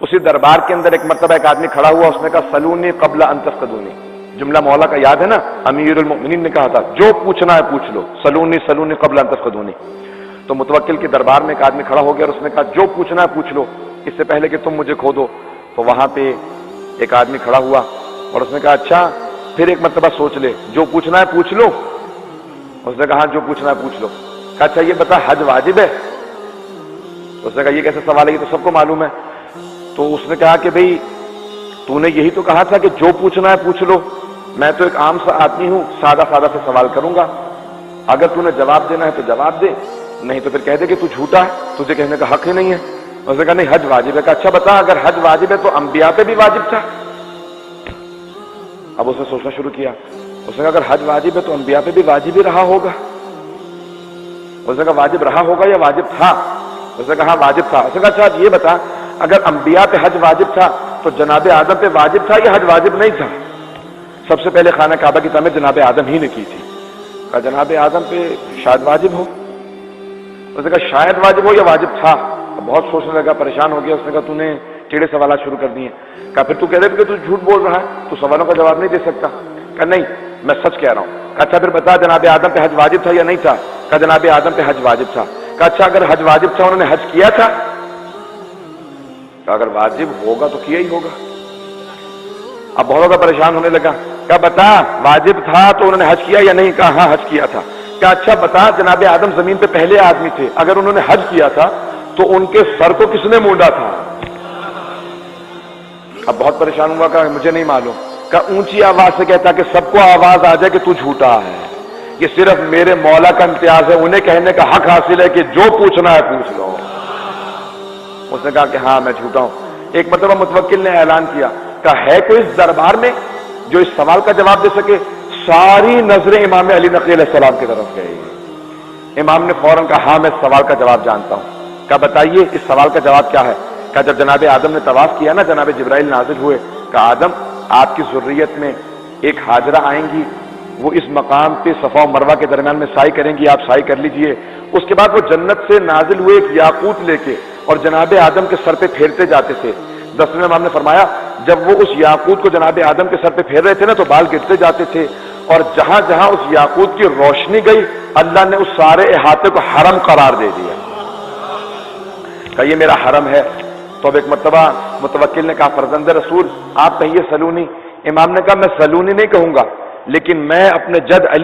اسی دربار کے اندر ایک مرتبہ ایک آدمی کھڑا ہوا، اس نے کہا سلونی قبل ان تفقدونی، جملہ مولا کا یاد ہے نا، امیر المؤمنین نے کہا تھا جو پوچھنا ہے پوچھ لو، سلونی سلونی قبل ان تفقدونی۔ تو متوکل کے دربار میں ایک آدمی کھڑا ہو گیا اور اس نے کہا جو پوچھنا ہے پوچھ لو اس سے پہلے کہ تم مجھے کھو دو۔ تو وہاں پہ ایک آدمی کھڑا ہوا اور اس نے کہا اچھا پھر ایک مرتبہ سوچ لے، جو پوچھنا ہے پوچھ لو۔ اس نے کہا ہاں جو پوچھنا ہے پوچھ لو۔ کہا اچھا یہ بتا حج واجب ہے؟ اس نے کہا یہ کیسے سوال ہے، یہ تو سب کو معلوم ہے۔ تو اس نے کہا کہ بھئی تو نے یہی تو کہا تھا کہ جو پوچھنا ہے پوچھ لو، میں تو ایک عام سا آدمی ہوں، سادہ سادہ سے سوال کروں گا، اگر تو نے جواب دینا ہے تو جواب دے، نہیں تو پھر کہہ دے کہ تو جھوٹا ہے، تجھے کہنے کا حق ہی نہیں ہے۔ اس نے کہا نہیں حج واجب ہے۔ کہا اچھا بتا اگر حج واجب ہے تو انبیاء پہ بھی واجب تھا؟ اب اس نے سوچنا شروع کیا، اس نے کہا اگر حج واجب ہے تو انبیاء پہ بھی واجب ہی رہا ہوگا۔ اس نے کہا واجب رہا ہوگا یا واجب تھا؟ اس نے کہا ہاں واجب تھا۔ اس نے کہا اچھا یہ بتا اگر انبیاء پہ حج واجب تھا تو جناب آدم پہ واجب تھا یا حج واجب نہیں تھا؟ سب سے پہلے خانہ کعبہ کی تعمیر جناب آدم ہی نے کی تھی۔ کہا جناب آدم پہ شاید واجب ہو۔ اس نے کہا شاید واجب ہو یا واجب تھا؟ بہت سوچنے لگا، پریشان ہو گیا۔ اس نے کہا تو نے ٹیڑھے سوالات شروع کر دیے۔ کہا پھر تو کہہ رہے کہ تو جھوٹ بول رہا ہے، تو سوالوں کا جواب نہیں دے سکتا۔ کہا نہیں میں سچ کہہ رہا ہوں۔ کہا اچھا پھر بتا جناب آدم پہ حج واجب تھا یا نہیں تھا؟ کہا جناب آدم پہ حج واجب تھا۔ کہا اچھا اگر حج واجب تھا انہوں نے حج کیا تھا؟ کہا اگر واجب ہوگا تو کیا ہی ہوگا۔ اب بہت زیادہ پریشان ہونے لگا۔ کہا بتا واجب تھا تو انہوں نے حج کیا یا نہیں؟ کہا ہاں حج کیا تھا۔ کہا اچھا بتا جناب آدم زمین پہ پہلے آدمی تھے، اگر انہوں نے حج کیا تھا تو ان کے سر کو کس نے مونڈا تھا؟ اب بہت پریشان ہوا، کہا مجھے نہیں معلوم۔ کہا اونچی آواز سے کہتا کہ سب کو آواز آ جائے کہ تو جھوٹا ہے، یہ صرف میرے مولا کا امتیاز ہے، انہیں کہنے کا حق حاصل ہے کہ جو پوچھنا ہے پوچھ لو۔ اس نے کہا کہ ہاں میں جھوٹا ہوں۔ ایک مرتبہ متوکل نے اعلان کیا، کہا ہے کوئی اس دربار میں جو اس سوال کا جواب دے سکے؟ ساری نظریں امام علی نقی علیہ السلام کی طرف گئی۔ امام نے فوراً کہا ہاں میں اس سوال کا جواب جانتا ہوں۔ کہا بتائیے اس سوال کا جواب کیا ہے؟ کہا جب جناب آدم نے طواف کیا نا، جناب جبرائیل نازل ہوئے، کہا آدم آپ کی ذریت میں ایک حاجرہ آئیں گی، وہ اس مقام پہ صفا و مروہ کے درمیان میں سعی کریں گی، آپ سعی کر لیجئے۔ اس کے بعد وہ جنت سے نازل ہوئے ایک یاقوت لے کے اور جناب آدم کے سر پہ پھیرتے جاتے تھے۔ 10ویں امام نے فرمایا جب وہ اس یاقوت کو جناب آدم کے سر پہ پھیر رہے تھے نا تو بال گرتے جاتے تھے، اور جہاں جہاں اس یاقوت کی روشنی گئی اللہ نے اس سارے احاطے کو حرم قرار دے دیا۔ کہا یہ میرا حرم ہے۔ تو اب ایک مرتبہ متوکل نے کہا فرزند رسول آپ کہیے سلونی۔ امام نے کہا میں سلونی نہیں کہوں گا، لیکن میں اپنے جد علی